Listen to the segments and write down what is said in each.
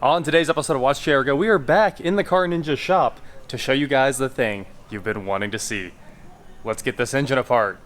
On today's episode of Watch Chair Go, we are back in the Car Ninja shop to show you guys the thing you've been wanting to see. Let's get this engine apart.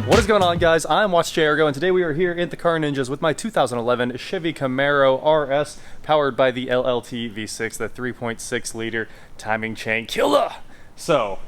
What is going on, guys? I'm Watch Chair Go, and today we are here at the Car Ninjas with my 2011 Chevy Camaro RS powered by the LLT V6, the 3.6 liter timing chain killer. So,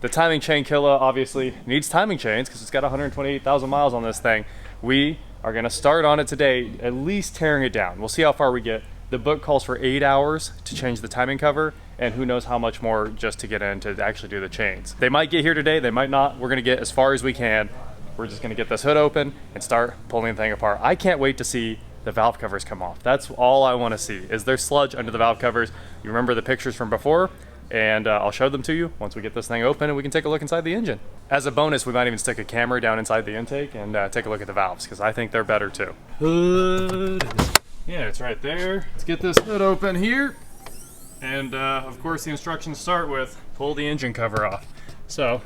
the timing chain killer obviously needs timing chains because it's got 128,000 miles on this thing. We are going to start on it today, at least tearing it down. We'll see how far we get. The book calls for 8 hours to change the timing cover, and who knows how much more just to get in to actually do the chains. They might get here today, they might not. We're going to get as far as we can. We're just going to get this hood open and start pulling the thing apart. I can't wait to see the valve covers come off. That's all I want to see. Is there sludge under the valve covers? You remember the pictures from before? And I'll show them to you once we get this thing open and we can take a look inside the engine. As a bonus, we might even stick a camera down inside the intake and take a look at the valves because I think they're better too. Hood. Yeah, it's right there. Let's get this hood open here. And of course the instructions start with pull the engine cover off. So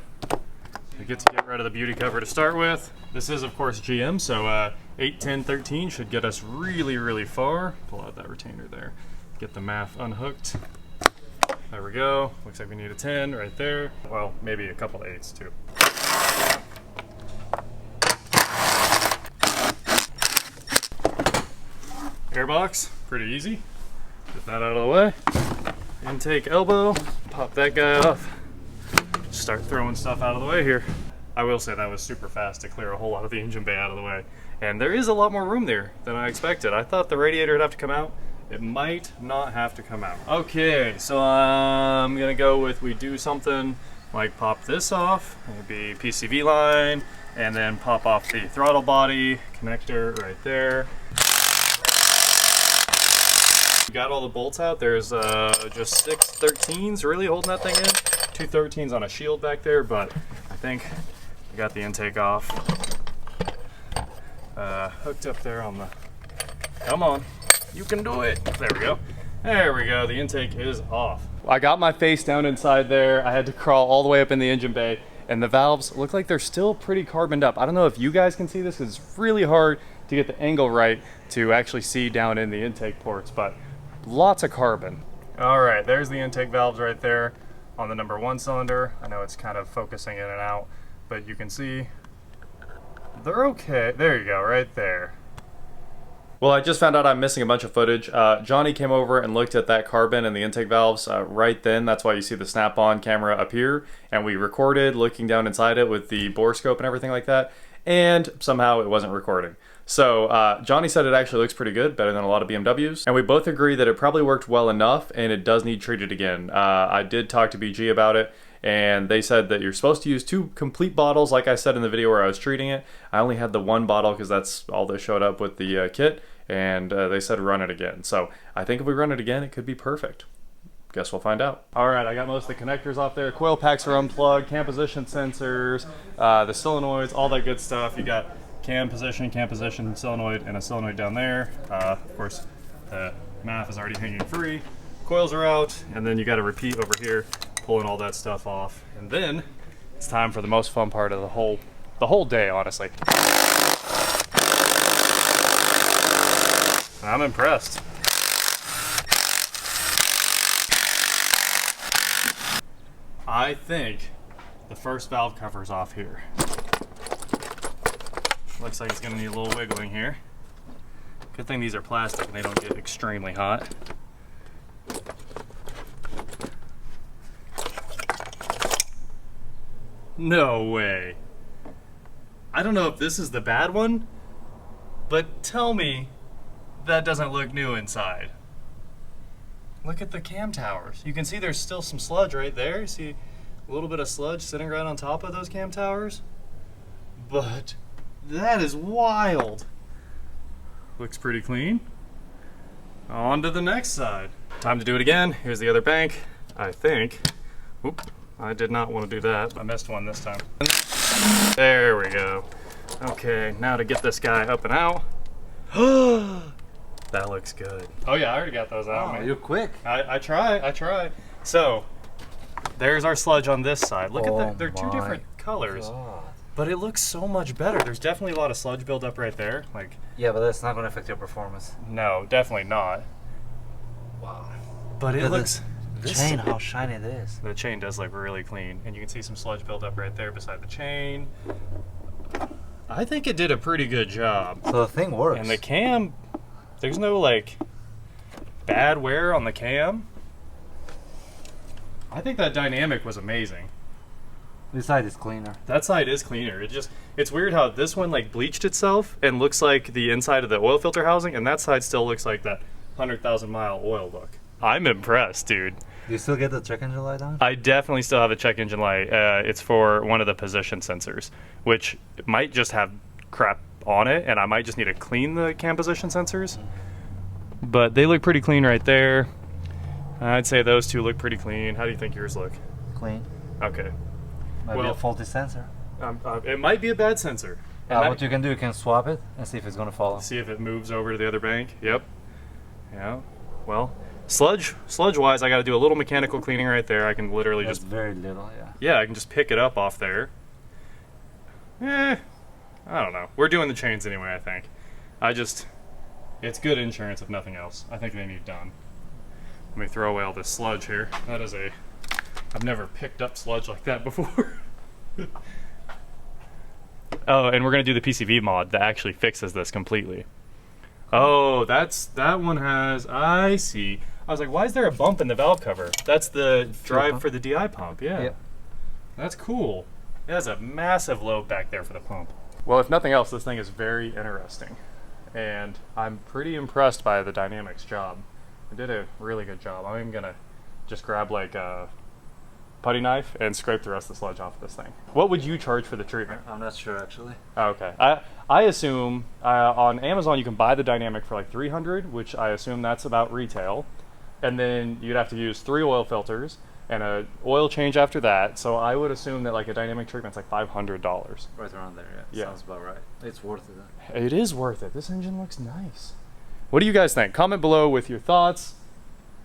we get rid of the beauty cover to start with. This is of course GM, so 8, 10, 13 should get us really, really far. Pull out that retainer there. Get the MAF unhooked. There we go. Looks like we need a 10 right there. Well, maybe a couple of 8s too. Airbox, pretty easy. Get that out of the way. Intake elbow, pop that guy off. Start throwing stuff out of the way here. I will say that was super fast to clear a whole lot of the engine bay out of the way. And there is a lot more room there than I expected. I thought the radiator would have to come out. It might not have to come out. Okay, so I'm gonna go with we do something like pop this off, maybe PCV line, and then pop off the throttle body connector right there. We got all the bolts out. There's just 6 13s really holding that thing in. 2 13s on a shield back there, but I think we got the intake off. Hooked up there on the, come on. You can do it. There we go. There we go. The intake is off. I got my face down inside there. I had to crawl all the way up in the engine bay, and the valves look like they're still pretty carboned up. I don't know if you guys can see this because it's really hard to get the angle right to actually see down in the intake ports, but lots of carbon. All right, there's the intake valves right there on the number 1 cylinder. I know it's kind of focusing in and out, but you can see they're okay. There you go, right there. Well, I just found out I'm missing a bunch of footage. Johnny came over and looked at that carbon and the intake valves right then. That's why you see the snap-on camera up here. And we recorded looking down inside it with the bore scope and everything like that. And somehow it wasn't recording. So Johnny said it actually looks pretty good, better than a lot of BMWs. And we both agree that it probably worked well enough and it does need treated again. I did talk to BG about it. And they said that you're supposed to use 2 complete bottles, like I said in the video where I was treating it. I only had the 1 bottle because that's all that showed up with the kit, and they said run it again. So I think if we run it again, it could be perfect. Guess we'll find out. All right, I got most of the connectors off there. Coil packs are unplugged, cam position sensors, the solenoids, all that good stuff. You got cam position, solenoid, and a solenoid down there. Of course, the MAF is already hanging free. Coils are out, and then you got to repeat over here, pulling all that stuff off. And then it's time for the most fun part of the whole day, honestly. I'm impressed. I think the first valve cover's off here. Looks like it's gonna need a little wiggling here. Good thing these are plastic and they don't get extremely hot. No way. I don't know if this is the bad one, but tell me that doesn't look new inside. Look at the cam towers. You can see there's still some sludge right there. You see a little bit of sludge sitting right on top of those cam towers. But that is wild. Looks pretty clean. On to the next side. Time to do it again. Here's the other bank. I think. Oop. I did not want to do that. I missed one this time. There we go. Okay, now to get this guy up and out. That looks good. Oh yeah, I already got those out, man. You're quick. I try. So, there's our sludge on this side. Look at that, they're two my different colors. God. But it looks so much better. There's definitely a lot of sludge buildup right there. Like, yeah, but that's not going to affect your performance. no, definitely not. Wow. But it looks... Chain, how shiny it is. The chain does look really clean. And you can see some sludge buildup right there beside the chain. I think it did a pretty good job. So the thing works. And the cam, there's no like bad wear on the cam. I think that dynamic was amazing. This side is cleaner. That side is cleaner. It's weird how this one like bleached itself and looks like the inside of the oil filter housing, and that side still looks like that 100,000 mile oil look. I'm impressed, dude. Do you still get the check engine light on? I definitely still have a check engine light. It's for one of the position sensors, which might just have crap on it, and I might just need to clean the cam position sensors. But they look pretty clean right there. I'd say those two look pretty clean. How do you think yours look? Clean. Okay. Might be a faulty sensor. It might be a bad sensor. What you can do, you can swap it and see if it's going to follow. See if it moves over to the other bank. Yep. Yeah. Well, sludge-wise, I got to do a little mechanical cleaning right there. I can literally That's just... very little, yeah. Yeah, I can just pick it up off there. I don't know. We're doing the chains anyway, I think. It's good insurance if nothing else. I think they need done. Let me throw away all this sludge here. I've never picked up sludge like that before. Oh, and we're gonna do the PCV mod that actually fixes this completely. Oh, that one has, I see. I was like, why is there a bump in the valve cover? That's the drive for the DI pump, yeah. Yep. That's cool. It has a massive load back there for the pump. Well, if nothing else, this thing is very interesting. And I'm pretty impressed by the Dynamics job. I did a really good job. I'm even gonna just grab like a putty knife and scrape the rest of the sludge off of this thing. What would you charge for the treatment? I'm not sure actually. Okay. I assume on Amazon you can buy the Dynamic for like $300, which I assume that's about retail. And then you'd have to use 3 oil filters and a oil change after that. So I would assume that like a Dynamic treatment's like $500. Right around there, yeah. Yeah. Sounds about right. It's worth it. It is worth it. This engine looks nice. What do you guys think? Comment below with your thoughts.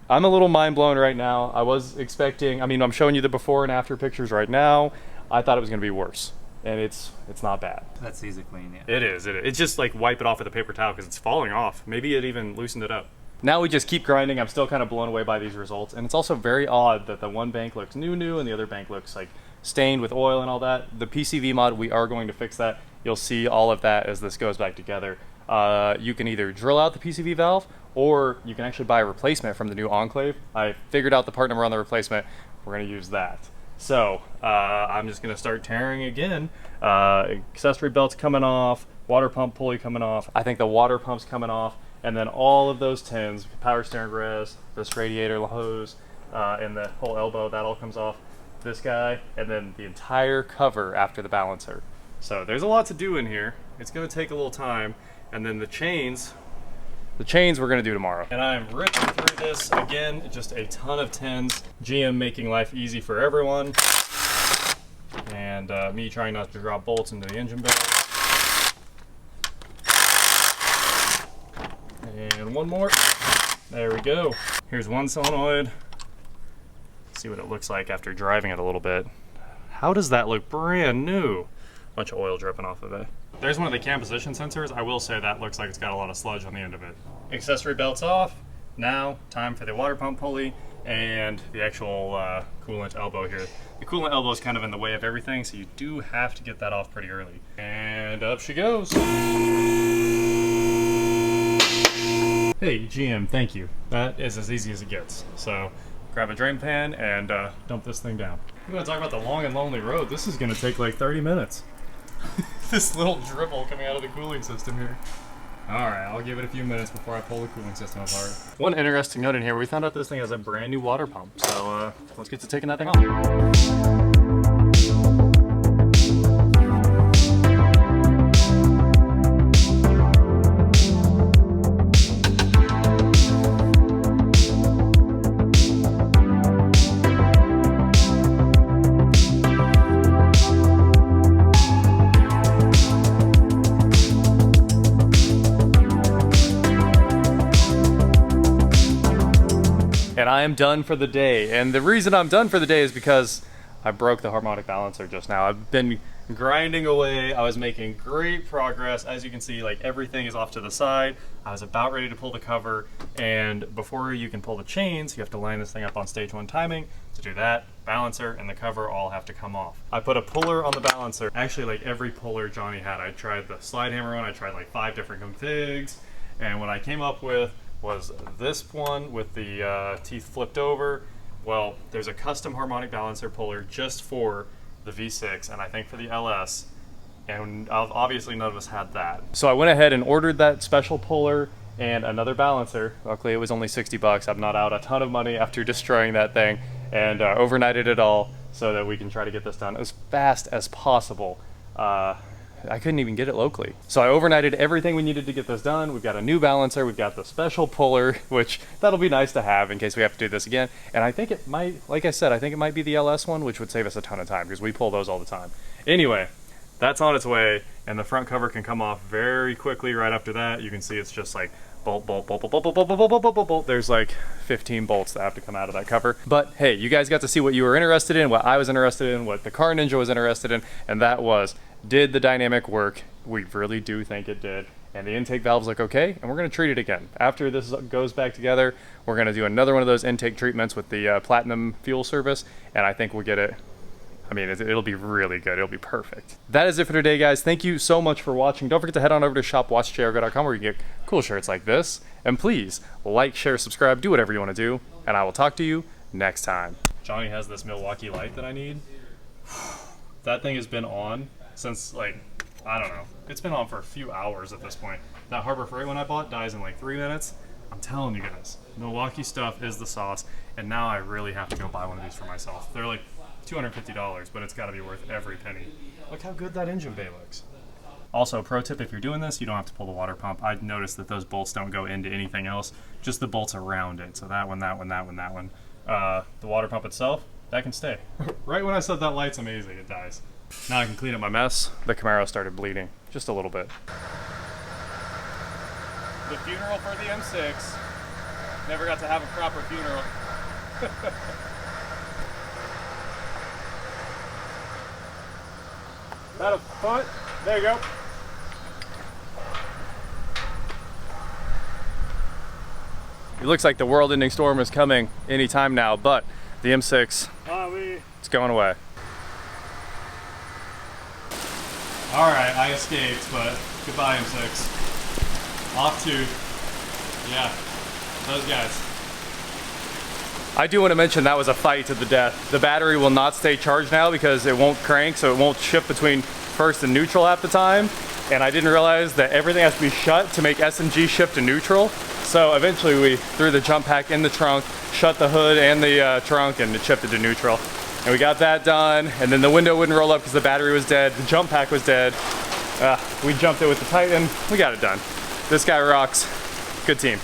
I'm a little mind blown right now. I was expecting, I'm showing you the before and after pictures right now. I thought it was gonna be worse. And it's not bad. That's easy clean, yeah. It is. It's just like wipe it off with a paper towel because it's falling off. Maybe it even loosened it up. Now we just keep grinding. I'm still kind of blown away by these results. And it's also very odd that the one bank looks new and the other bank looks like stained with oil and all that. The PCV mod, we are going to fix that. You'll see all of that as this goes back together. You can either drill out the PCV valve or you can actually buy a replacement from the new Enclave. I figured out the part number on the replacement. We're going to use that. So I'm just going to start tearing again. Accessory belt's coming off, water pump pulley coming off. I think the water pump's coming off. And then all of those tins, power steering rest, this radiator hose, and the whole elbow, that all comes off. This guy, and then the entire cover after the balancer. So there's a lot to do in here. It's going to take a little time. And then the chains we're going to do tomorrow. And I'm ripping through this again, just a ton of tins. GM making life easy for everyone. And me trying not to drop bolts into the engine bay. And one more. There we go. Here's one solenoid. Let's see what it looks like after driving it a little bit. How does that look brand new? Bunch of oil dripping off of it. There's one of the cam position sensors. I will say that looks like it's got a lot of sludge on the end of it. Accessory belt's off. Now, time for the water pump pulley and the actual coolant elbow here. The coolant elbow is kind of in the way of everything, so you do have to get that off pretty early. And up she goes. Hey, GM, thank you. That is as easy as it gets. So, grab a drain pan and dump this thing down. We're gonna talk about the long and lonely road. This is gonna take like 30 minutes. This little dribble coming out of the cooling system here. Alright, I'll give it a few minutes before I pull the cooling system apart. One interesting note in here, we found out this thing has a brand new water pump. So let's get to taking that thing off. And and I am done for the day. And the reason I'm done for the day is because I broke the harmonic balancer just now. I've been grinding away. I was making great progress. As you can see, like everything is off to the side. I was about ready to pull the cover, and before you can pull the chains, you have to line this thing up on stage 1 timing. To do that, balancer and the cover all have to come off. I put a puller on the balancer. Actually, like every puller Johnny had. I tried the slide hammer one, I tried like 5 different configs, and what I came up with was this one with the teeth flipped over. Well, there's a custom harmonic balancer puller just for the V6, and I think for the LS, and obviously none of us had that. So I went ahead and ordered that special puller and another balancer. Luckily it was only 60 bucks. I'm not out a ton of money after destroying that thing, and overnighted it all so that we can try to get this done as fast as possible. I couldn't even get it locally. So I overnighted everything we needed to get this done. We've got a new balancer, we've got the special puller, which that'll be nice to have in case we have to do this again. And I think it might, like I said, I think it might be the LS one, which would save us a ton of time because we pull those all the time. Anyway, that's on its way, and the front cover can come off very quickly right after that. You can see it's just like bolt, bolt, bolt, bolt, bolt, bolt, bolt, bolt, bolt, bolt, bolt, bolt. There's like 15 bolts that have to come out of that cover. But hey, you guys got to see what you were interested in, what I was interested in, what the Car Ninja was interested in, and that was, did the dynamic work? We really do think it did. And the intake valves look okay, and we're gonna treat it again. After this goes back together, we're gonna do another one of those intake treatments with the Platinum fuel service, and I think we'll get it, I mean, it'll be really good. It'll be perfect. That is it for today, guys. Thank you so much for watching. Don't forget to head on over to shopwatchjrgo.com where you can get cool shirts like this. And please, like, share, subscribe, do whatever you want to do, and I will talk to you next time. Johnny has this Milwaukee light that I need. That thing has been on since, like, I don't know. It's been on for a few hours at this point. That Harbor Freight one I bought dies in like 3 minutes. I'm telling you guys, Milwaukee stuff is the sauce, and now I really have to go buy one of these for myself. They're like $250, but it's got to be worth every penny. Look how good that engine bay looks. Also, pro tip, if you're doing this, you don't have to pull the water pump. I noticed that those bolts don't go into anything else, just the bolts around it. So that one, that one, that one, that one. The water pump itself, that can stay. Right when I said that light's amazing, it dies. Now I can clean up my mess. The Camaro started bleeding, just a little bit. The funeral for the M6. Never got to have a proper funeral. About a foot. There you go. It looks like the world-ending storm is coming anytime now, but the M6, it's going away. All right, I escaped, but goodbye, M6. Off to, yeah, those guys. I do want to mention that was a fight to the death. The battery will not stay charged now because it won't crank, so it won't shift between first and neutral half the time. And I didn't realize that everything has to be shut to make S&G shift to neutral. So eventually we threw the jump pack in the trunk, shut the hood and the trunk, and it shifted to neutral. And we got that done, and then the window wouldn't roll up because the battery was dead, the jump pack was dead. We jumped it with the Titan, we got it done. This guy rocks. Good team.